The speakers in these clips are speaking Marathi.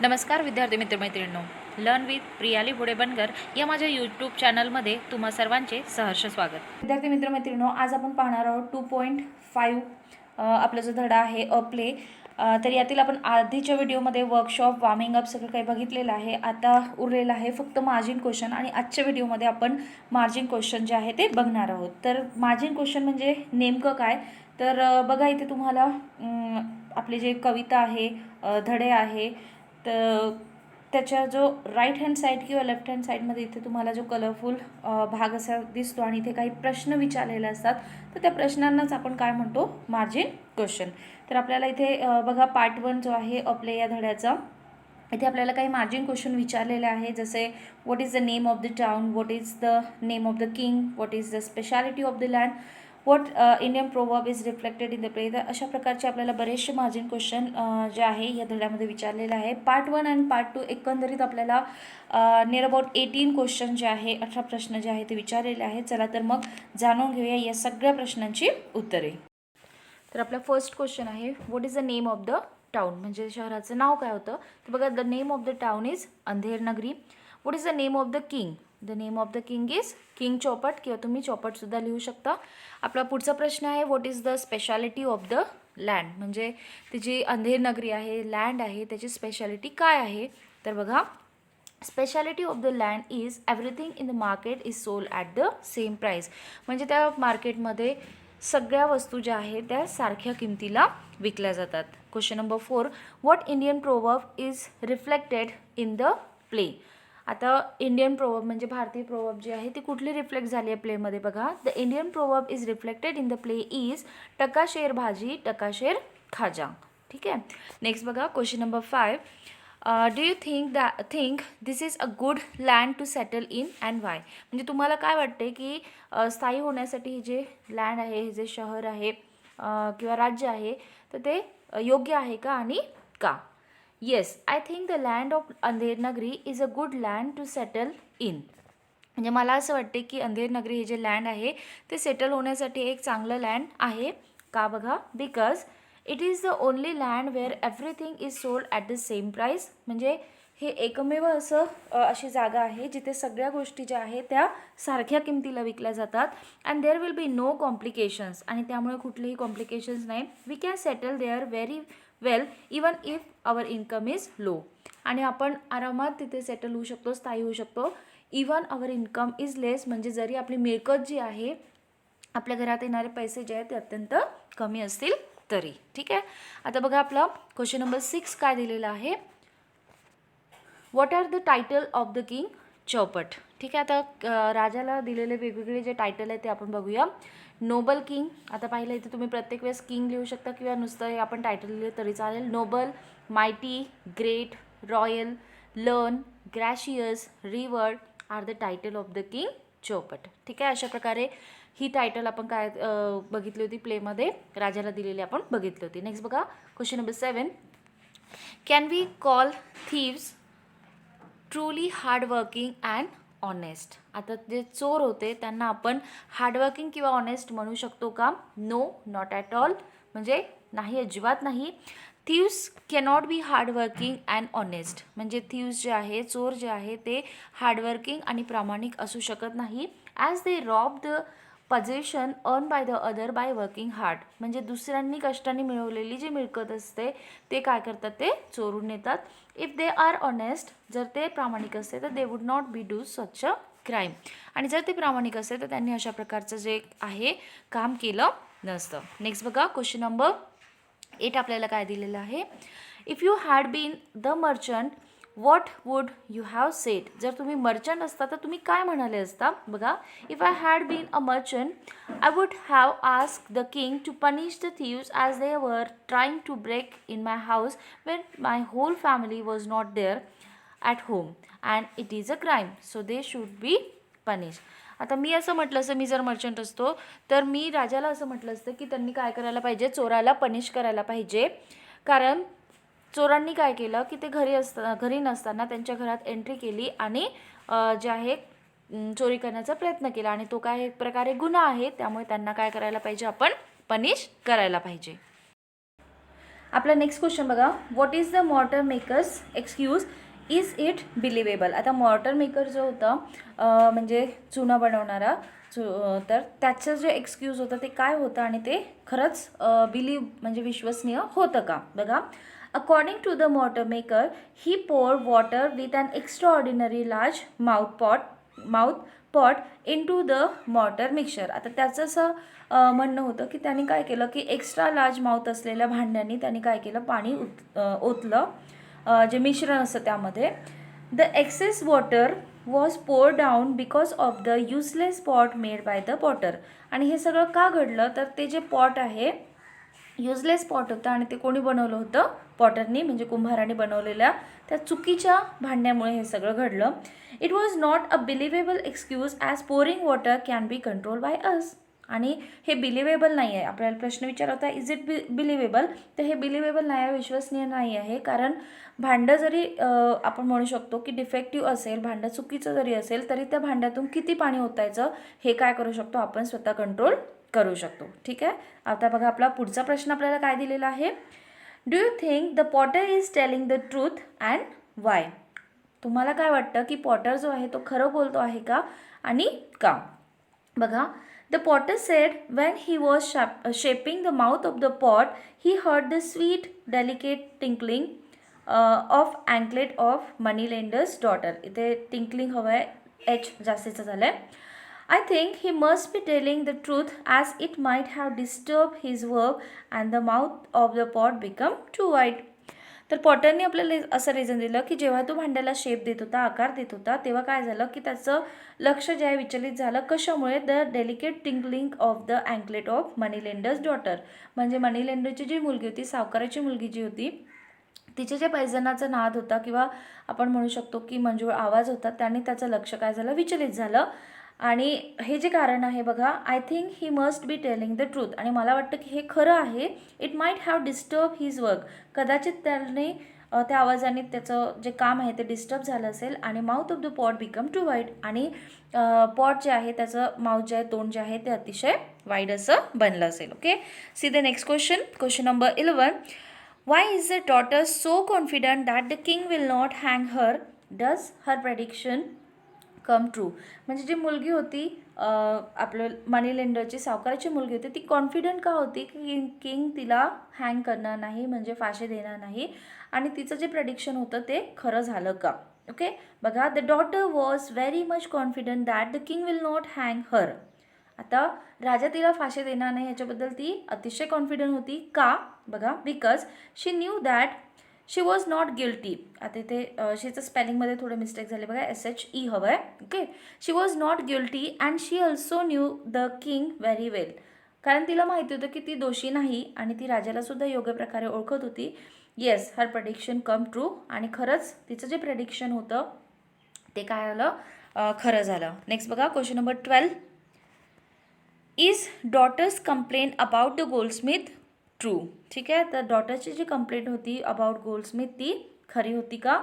नमस्कार विद्यार्थी मित्रमैत्रिणींनो, लर्न विथ प्रियाली घोडे बनकर या माझ्या यूट्यूब चॅनलमध्ये तुम्हा सर्वांचे सहर्ष स्वागत. विद्यार्थी मित्रमैत्रिणींनो, आज आपण पाहणार आहोत 2.5 आपला जो धडा आहे अ प्ले. तर यातील आपण आधीच्या व्हिडिओमध्ये वर्कशॉप, वॉर्मिंग अप सगळं काही बघितलेलं आहे. आता उरलेलं आहे फक्त मार्जिन क्वेश्चन आणि आजच्या व्हिडिओमध्ये आपण मार्जिन क्वेश्चन जे आहे ते बघणार आहोत. तर मार्जिन क्वेश्चन म्हणजे नेमकं काय, तर बघा इथे तुम्हाला आपले जे कविता आहे, धडे आहे, तर त्याच्या जो राईट हँड साईड किंवा लेफ्ट हँड साईडमध्ये इथे तुम्हाला जो कलरफुल भाग असा दिसतो आणि इथे काही प्रश्न विचारलेले असतात. तर त्या प्रश्नांनाच आपण काय म्हणतो, मार्जिन क्वेश्चन. तर आपल्याला इथे बघा पार्ट 1 जो आहे आपल्या या धड्याचा, इथे आपल्याला काही मार्जिन क्वेश्चन विचारलेले आहे. जसे what is the name of the town, what is the name of the king, what is the speciality of the land, what Indian proverb is reflected in the play. तर अशा प्रकारचे आपल्याला बरेचसे मार्जिन क्वेश्चन जे आहे या धड्यामध्ये विचारलेले आहे. पार्ट 1 आणि पार्ट 2 एकंदरीत आपल्याला नियर अबाउट 18 क्वेश्चन जे आहे, 18 प्रश्न जे आहे ते विचारलेले आहेत. चला तर मग जाणून घेऊया या सगळ्या प्रश्नांची उत्तरे. तर आपला फर्स्ट क्वेश्चन आहे, what is the name of the town, म्हणजे शहराचं नाव काय होतं. तर बघा, the name of the town is Andher Nagari. What is the name of the king, the name of the king is king चौपट, किंवा तुम्ही चौपटसुद्धा लिहू शकता. आपला पुढचा प्रश्न आहे, what is the speciality of the land, म्हणजे ती जी अंधेर नगरी आहे, लँड आहे, त्याची स्पेशालिटी काय आहे. तर बघा, speciality of the land is everything in the market is sold at the same price, म्हणजे त्या मार्केटमध्ये सगळ्या वस्तू ज्या आहेत त्या सारख्या किमतीला विकल्या जातात. Question number 4, what Indian proverb is reflected in the play. आता इंडियन प्रोवर्ब म्हणजे भारतीय प्रोवर्ब जी आहे ती कुठली रिफ्लेक्ट झाली आहे प्लेमध्ये. बघा, the Indian proverb is reflected in the play is टका शेर भाजी टका शेर खाजा. ठीक आहे. नेक्स्ट बघा, question number 5, do you think this is a good land to settle in and why. म्हणजे तुम्हाला काय वाटते की स्थायी होण्यासाठी हे जे लँड आहे, हे जे शहर आहे किंवा राज्य आहे, तर ते योग्य आहे का आणि का. Yes, I think the land of Andher Nagari is a good land to settle in. म्हणजे मला असं वाटते की अंधेर नगरी हे जे लँड आहे ते सेटल होण्यासाठी एक चांगलं लँड आहे. का बघा, because it is the only land where everything is sold at the same price. म्हणजे हे एकमेव अशी जागा आहे जिथे सगळ्या गोष्टी ज्या आहेत त्या सारख्या किमतीला विकल्या जातात. And there will be no complications, आणि त्यामुळे कुठलेही कॉम्प्लिकेशन्स नाही. We can settle there very well even if our income is low. आणि आपण आरामात तिथे सेटल होऊ शकतो, स्थायी होऊ शकतो. इवन आवर इन्कम इज लेस, म्हणजे जरी आपली मिळकत जी आहे, आपल्या घरात येणारे पैसे जे आहेत ते अत्यंत कमी असतील तरी. ठीक आहे. आता बघा, आपला क्वेश्चन नंबर 6 काय दिलेला आहे, what are the title of the king Chaupat. ठीक आहे. आता राजाला दिलेले वेगवेगळे जे टायटल आहे ते आपण बघूया. नोबल किंग, आता पाहिलं इथे तुम्ही प्रत्येक वेळेस किंग लिहू शकता किंवा नुसतं हे आपण टायटल लिहिलं तरी चालेल. Noble, mighty, great, royal, learn, gracious, reward are the title of the king Chaupat. ठीक आहे. अशा प्रकारे ही टायटल आपण काय बघितली होती प्लेमध्ये, राजाला दिलेली आपण बघितली होती. नेक्स्ट बघा, question number 7, can we call thieves truly hardworking and honest. आता जे चोर होते त्यांना आपण हार्डवर्किंग किंवा ऑनेस्ट म्हणू शकतो का. नो, नॉट ॲट ऑल, म्हणजे नाही, अजिबात नाही. Thieves cannot be hardworking and honest, म्हणजे थीव्स जे आहे, चोर जे आहे ते हार्डवर्किंग आणि प्रामाणिक असू शकत नाही. As they rob the possession earn by the other by working hard, म्हणजे दुसऱ्यांनी कष्टाने मिळवलेली जी मिळकत असते ते काय करतात, ते चोरून नेतात. इफ दे आर ऑनेस्ट, जर ते प्रामाणिक असते तर they would not be do such a crime, आणि जर ते प्रामाणिक असते तर त्यांनी अशा प्रकारचं जे आहे काम केलं नसतं. नेक्स्ट बघा, क्वेश्चन नंबर 8 आपल्याला काय दिलेलं आहे, if you had been the merchant what would you have said. जर तुम्ही मर्चंट असता तर तुम्ही काय म्हणाले असता. बघा, if I had been a merchant I would have ask the king to punish the thieves as they were trying to break in my house when my whole family was not there at home and it is a crime so they should be punish. आता मी असं म्हटलं असतं, मी जर मर्चंट असतो तर मी राजाला असं म्हटलं असतं की त्यांनी काय करायला पाहिजे, चोराला पनिश करायला पाहिजे. कारण चोरांनी काय केलं की ते घरी नसताना त्यांच्या घरात एंट्री केली आणि जे आहे चोरी करण्याचा प्रयत्न केला, आणि तो काय एक प्रकारे गुन्हा आहे. त्यामुळे त्यांना काय करायला पाहिजे, आपण पनिश करायला पाहिजे. आपला नेक्स्ट क्वेश्चन बघा, what is the mortar makers excuse, is it believable. आता मॉर्टर मेकर जो होता म्हणजे चुना बनवणारा तर त्याचं जे एक्सक्यूज होतं ते काय होतं आणि ते खरंच बिलीव म्हणजे विश्वसनीय होतं का. बघा, according to the mortar maker he pour water with an extraordinary large mouth pot into the mortar mixture. आता त्याचं असं म्हणणं होतं की त्यांनी काय केलं की एक्स्ट्रा लार्ज माउथ असलेल्या भांड्यांनी त्यांनी काय केलं, पाणी ओतलं जे मिश्रण असतं त्यामध्ये. द एक्सेस वॉटर वॉज पोर down because of the useless pot made by the Potter. आणि हे सगळं का घडलं तर ते जे पॉट आहे युजलेस पॉट होतं आणि ते कोणी बनवलं होतं, पॉटरनी म्हणजे कुंभाराने बनवलेल्या त्या चुकीच्या भांड्यामुळे हे सगळं घडलं. It was not a believable excuse as pouring water can be control by us. आणि हे बिलिव्हेबल नाही आहे. आपल्याला प्रश्न विचारला होता इज इट बिलिव्हेबल, तर हे बिलिव्हेबल नाही आहे, विश्वसनीय नाही आहे. कारण भांडं जरी आपण म्हणू शकतो की डिफेक्टिव्ह असेल, भांडं चुकीचं जरी असेल तरी त्या भांड्यातून किती पाणी ओतायचं हे काय करू शकतो आपण, स्वतः कंट्रोल करू शकतो. ठीक आहे. आता बघा आपला पुढचा प्रश्न आपल्याला काय दिलेला आहे, do you think the Potter is telling the truth and Y. तुम्हाला काय वाटतं की पॉटर जो आहे तो खरं बोलतो आहे का आणि का. बघा, the Potter sed when he was shaping the mouth of the pot he heard the sweet delicate tinkling of anklet of money lenders daughter. इथे टिंकलिंग हवं आहे, एच जास्तीचं झालं आहे. I think he must be telling the truth as it might have disturbed his work and the mouth of the pot become too wide. तर पॉटरने आपल्याला असं रिझन दिलं की जेव्हा तो भांड्याला शेप देत होता, आकार देत होता, तेव्हा काय झालं की त्याचं लक्ष जे आहे विचलित झालं. कशामुळे, the delicate tinkling of the anklet of money lenders daughter. म्हणजे मनी लेंडरची जी मुलगी होती, सावकाराची मुलगी जी होती, तिचे जे पैजनाचा नाद होता किंवा आपण म्हणू शकतो की मंजूळ आवाज होता, त्याने त्याचं लक्ष काय झालं, विचलित झालं. आणि हे जे कारण आहे बघा, I think he must be telling the truth. आणि मला वाटतं की हे खरं आहे. It might have disturb his work. कदाचित त्याने त्या आवाजाने त्याचं जे काम आहे ते डिस्टर्ब झालं असेल. आणि mouth of the pot become too wide. आणि पॉट जे आहे त्याचं माउथ जे आहे, तोंड जे आहे ते अतिशय वाईड असं बनलं असेल. Okay, see the next question. Question number 11. Y is the daughter so confident that the king will not hang her, does her prediction come true. म्हणजे जी मुलगी होती आपलं मनी लेंडरची, सावकाराची मुलगी होती, ती कॉन्फिडंट का होती की किंग तिला हँग करणार नाही, म्हणजे फाशी देणार नाही. आणि तिचं जे प्रेडिक्शन होतं ते खरं झालं का. ओके, बघा, the daughter was very much confident that the king will not hang her. आता राजा तिला फाशी देणार नाही याच्याबद्दल ती अतिशय कॉन्फिडंट होती. का, बघा, because she knew that she was not guilty. आता इथे शीचं स्पेलिंगमध्ये थोडे मिस्टेक झाले बघा, SHE हवं आहे. Okay, she was not guilty and she also knew the king very well. कारण तिला माहिती होतं की ती दोषी नाही आणि ती राजालासुद्धा योग्य प्रकारे ओळखत होती. येस, हर प्रेडिक्शन कम ट्रू. आणि खरंच तिचं जे प्रेडिक्शन होतं ते काय झालं, खरं झालं. नेक्स्ट बघा, question number 12. Is daughters complain about the goldsmith true. ठीक आहे, तर डॉटरची जी कंप्लेंट होती अबाउट गोल्डस्मिथ ती खरी होती का.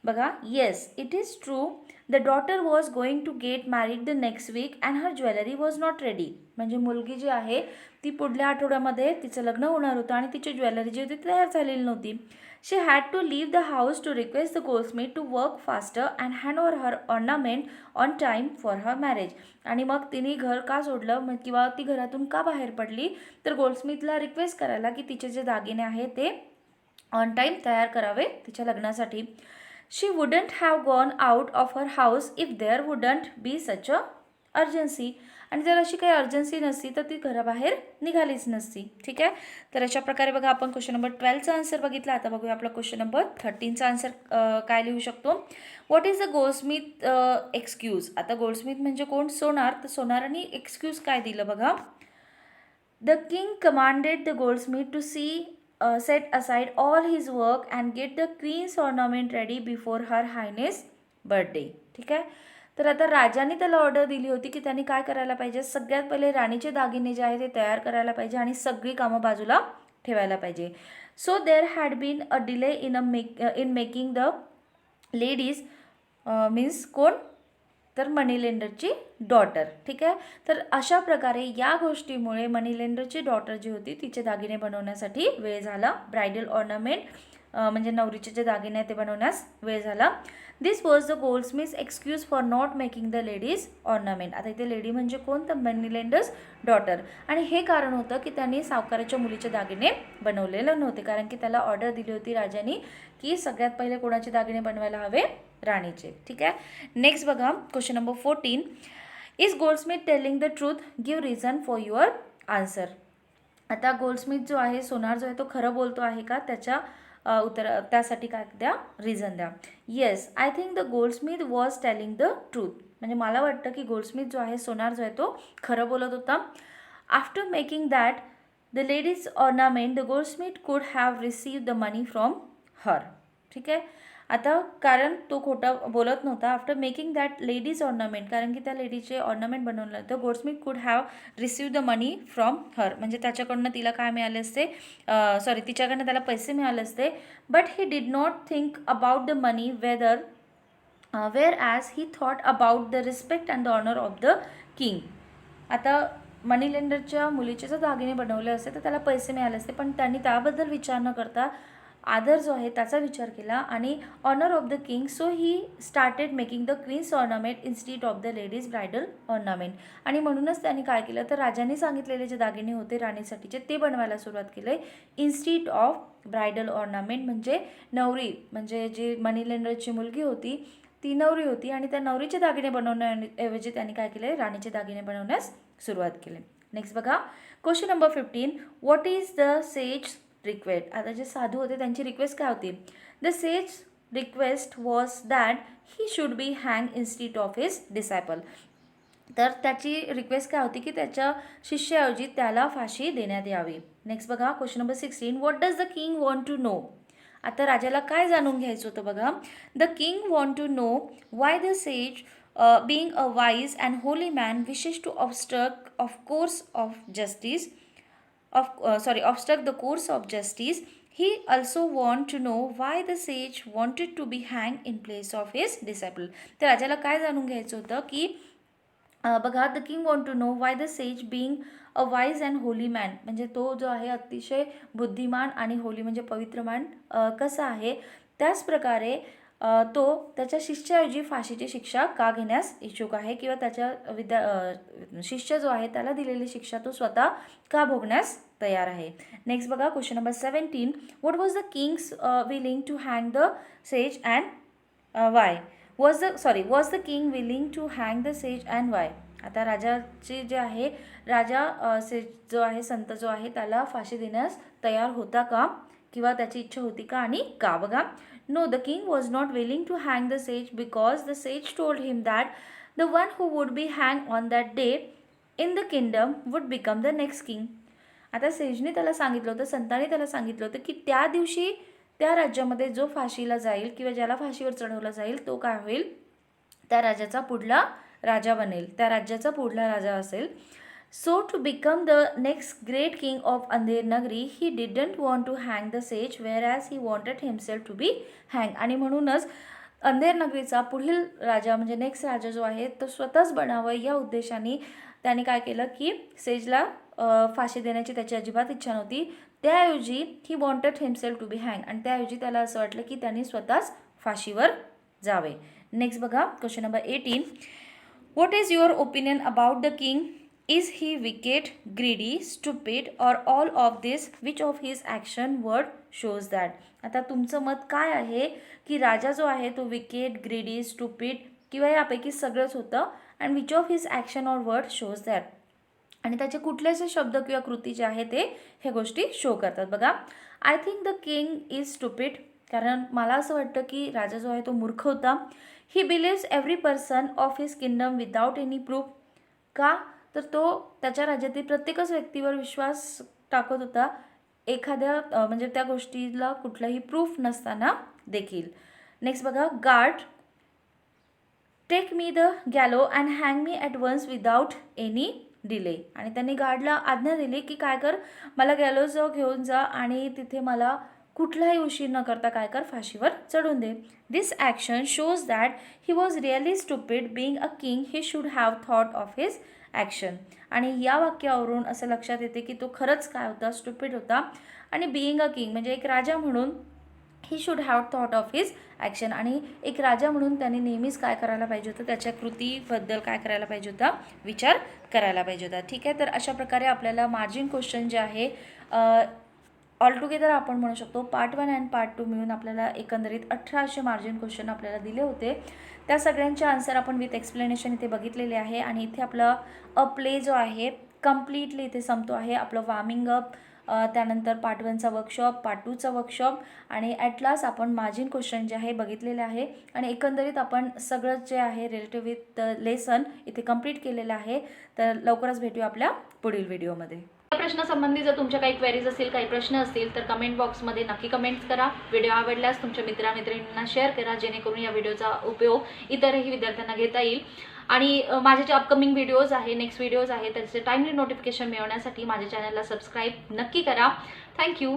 बघा, yes, it is true. The daughter was going to get married the next week and her jewellery was not ready. म्हणजे मुलगी जी आहे ती पुढल्या आठवड्यामध्ये तिचं लग्न होणार होतं आणि तिची ज्वेलरी जी होती ती तयार झालेली नव्हती. She had to leave the house to request the goldsmith to work faster and hand over her ornament on time for her marriage. आणि मग तिने घर का सोडलं, मग किंवा ती घरातून का बाहेर पडली, तर गोल्डस्मिथला रिक्वेस्ट करायला की तिचे जे दागिने आहेत ते ऑन टाईम तयार करावे तिच्या लग्नासाठी. She wouldn't have gone out of her house if there wouldn't be such a urgency. आणि जर अशी काही अर्जन्सी नसती तर ती घराबाहेर निघालीच नसती. ठीक आहे, तर अशा प्रकारे बघा आपण क्वेश्चन नंबर 12चा आन्सर बघितला. आता बघूया आपला क्वेश्चन नंबर 13चा आन्सर काय लिहू शकतो. What is the goldsmith excuse. आता गोल्डस्मिथ म्हणजे कोण, सोनार. तर सोनारांनी एक्सक्यूज काय दिलं बघा. The king commanded the goldsmith to set aside all his work and get the queen's ornament ready before her highness birthday. ठीक आहे, तर आता राजाने त्याला ऑर्डर दिली होती की त्यांनी काय करायला पाहिजे, सगळ्यात पहिले राणीचे दागिने जे आहे ते तयार करायला पाहिजे आणि सगळी कामं बाजूला ठेवायला पाहिजे. So there had been a delay in making the ladies means कोण, तर मनी लेंडरची डॉटर. ठीक आहे. तर अशा प्रकारे या गोष्टीमुळे मनी लेंडरची डॉटर जी होती तिचे दागिने बनवण्यासाठी वेळ झाला. ब्रायडल ऑर्नामेंट म्हणजे नवरीचे जे दागिने आहेत ते बनवण्यास वेळ झाला. This was the goldsmith's excuse for not making the lady's ornament. आता इथे लेडी म्हणजे कोण? तर मनी लेंडर्स डॉटर. आणि हे कारण होतं की त्यांनी सावकाराच्या मुलीचे दागिने बनवलेले नव्हते, कारण की त्याला ऑर्डर दिली होती राजानी की सगळ्यात पहिले कोणाचे दागिने बनवायला हवे? राणीचे. ठीक आहे. नेक्स्ट बघा question number 14. Is Goldsmith telling the truth? Give reason for your answer. आता गोल्डस्मिथ जो आहे, सोनार जो आहे, तो खरं बोलतो आहे का? त्याच्या त्यासाठी काय द्या? रिझन द्या. Yes, I think the Goldsmith was telling the truth. म्हणजे मला वाटतं की गोल्डस्मिथ जो आहे, सोनार जो आहे, तो खरं बोलत होता. After making that the lady's ornament the goldsmith could have received the money from her. ठीक आहे. आता कारण तो खोटं बोलत नव्हता. After making that lady's ornament, कारण की त्या लेडीचे ऑर्नामेंट बनवलं होतं, goldsmith could have receive the money from her, म्हणजे त्याच्याकडनं तिला काय मिळाले असते? तिच्याकडनं त्याला पैसे मिळाले असते. But he did not think about the money whether whereas he thought about the respect and the honour of the king. आता मनी लेंडरच्या मुलीचे जर दागिने बनवले असते तर त्याला पैसे मिळाले असते, पण त्यांनी त्याबद्दल विचार न करता आदर जो आहे त्याचा विचार केला आणि honour of the king. So he started making the queen's ornament instead of the ladies bridal ornament. आणि म्हणूनच त्यांनी काय केलं तर राजांनी सांगितलेले जे दागिने होते राणीसाठीचे ते बनवायला सुरुवात केले इन्स्टिट ऑफ ब्रायडल ऑर्नामेंट. म्हणजे नवरी, म्हणजे जी मनी लेंडरची मुलगी होती ती नवरी होती आणि त्या नवरीचे दागिने बनवण्याऐवजी त्यांनी काय केले? राणीचे दागिने बनवण्यास सुरुवात केली. नेक्स्ट बघा question number 15. What is the sage request? आता जे साधू होते त्यांची रिक्वेस्ट काय होती? The sage request was that he should be hang instead of his disciple. तर त्याची रिक्वेस्ट काय होती की त्याच्या शिष्याऐवजी त्याला फाशी देण्यात यावी. नेक्स्ट बघा question number 16. What does the king want to know? आता राजाला काय जाणून घ्यायचं होतं बघा. The king want to know why the sage being a wise and holy man wishes to obstruct the course of justice. He also want to know why the sage wanted to be hanged in place of his disciple. तर राजाला काय जाणून घ्यायचं होतं की बघा, the king want to know why the sage being a wise and holy man, म्हणजे तो जो आहे अतिशय बुद्धिमान आणि होली म्हणजे पवित्रमान कसा आहे, त्याच प्रकारे तो त्याच्या शिष्याऐवजी फाशीची शिक्षा का घेण्यास इच्छुक आहे, किंवा त्याच्या शिष्य जो आहे त्याला दिलेली शिक्षा तो स्वतः का भोगण्यास तयार आहे. नेक्स्ट बघा question number 17. What was the king's willing to hang the sage and why? Was the king willing to hang the sage and why? आता राजाचे जे आहे, राजा सेज जो आहे, संत जो आहे, त्याला फाशी देण्यास तयार होता का, किंवा त्याची इच्छा होती का आणि का? बघा, no, the king was not willing to hang the sage because the sage told him that the one who would be hanged on that day in the kingdom would become the next king. आता सेजने त्याला सांगितलं होतं, संतांनी त्याला सांगितलं होतं की त्या दिवशी त्या राज्यामध्ये जो फाशीला जाईल किंवा ज्याला फाशीवर चढवला जाईल तो काय होईल? त्या राज्याचा पुढला राजा बनेल, त्या राज्याचा पुढला राजा असेल. So to become the next great king of Andher Nagari, he didn't want to hang the sage, whereas he wanted himself to be hanged. आणि म्हणूनच अंधेर नगरीचा पुढील राजा म्हणजे नेक्स्ट राजा जो आहे तो स्वतःच बनावं या उद्देशाने त्याने काय केलं की सेजला फाशी देण्याची त्याची अजिबात इच्छा नव्हती. त्याऐवजी he wanted himself to be hang, आणि त्याऐवजी त्याला असं वाटलं की त्यांनी स्वतःच फाशीवर जावे. नेक्स्ट बघा question number 18. What is your opinion about the king? Is he wicked, greedy, stupid, or all of this? Which of his action word shows that? आता तुमचं मत काय आहे की राजा जो आहे तो wicked, greedy, stupid किंवा यापैकी सगळंच होतं, and which of his action or word shows that? आणि त्याचे कुठले असे शब्द किंवा कृती जे आहे ते हे गोष्टी शो करतात. बघा, I think the king is stupid, कारण मला असं वाटतं की राजा जो आहे तो मूर्ख होता. He believes every person of his kingdom without any proof. का? तर तो त्याच्या राज्यातील प्रत्येकच व्यक्तीवर विश्वास टाकत होता एखाद्या म्हणजे त्या गोष्टीला कुठलाही प्रूफ नसताना देखील. नेक्स्ट बघा, guard take me the gallows and hang me at once without any delay. आणि त्यांनी गार्डला आज्ञा दिली की काय कर, मला गॅलोजवळ घेऊन जा आणि तिथे मला कुठलाही उशीर न करता काय कर, फाशीवर चढून दे. This action shows that he was really stupid. Being a king he should have thought of his action. आणि या वाक्यावरून असं लक्षात येते की तो खरंच काय होता, स्टुपिड होता. आणि बिईंग अ किंग म्हणजे एक राजा म्हणून he should have thought of his action. आणि एक राजा म्हणून त्यांनी नेहमीच काय करायला पाहिजे होतं, त्याच्या कृतीबद्दल काय करायला पाहिजे होता, विचार करायला पाहिजे होता. ठीक आहे, तर अशा प्रकारे आपल्याला मार्जिन क्वेश्चन जे आहे ऑल टुगेदर आपण म्हणू शकतो पार्ट 1 अँड पार्ट 2 मिळून आपल्याला एकंदरीत 1800 मार्जिन क्वेश्चन आपल्याला दिले होते. त्या सगळ्यांचे आन्सर आपण विथ एक्सप्लेनेशन इथे बघितलेले आहे. आणि इथे आपला प्ले जो आहे कम्प्लिटली इथे संपतो आहे. आपलं वॉर्मिंग अप, त्यानंतर पार्ट 1चा वर्कशॉप, पार्ट 2चा वर्कशॉप आणि ॲट लास्ट आपण मार्जिन क्वेश्चन जे आहे बघितलेले आहे. आणि एकंदरीत आपण सगळं जे आहे रिलेटिव्ह विथ लेसन इथे कंप्लीट केलेलं आहे. तर लवकरच भेटूया आपल्या पुढील व्हिडिओमध्ये. या प्रश्नासंबंधी जर तुमच्या काही क्वेरीज असतील, काही प्रश्न असतील तर कमेंट बॉक्समध्ये नक्की कमेंट्स करा. व्हिडिओ आवडल्यास तुमच्या मित्रांना शेअर करा, जेणेकरून या व्हिडिओचा उपयोग इतरही विद्यार्थ्यांना घेता येईल. आणि माझे जे अपकमिंग व्हिडिओज आहे, नेक्स्ट व्हिडिओज आहे, त्याचे टाइमली नोटिफिकेशन मिळवण्यासाठी माझ्या चॅनलला सबस्क्राईब नक्की करा. थँक्यू.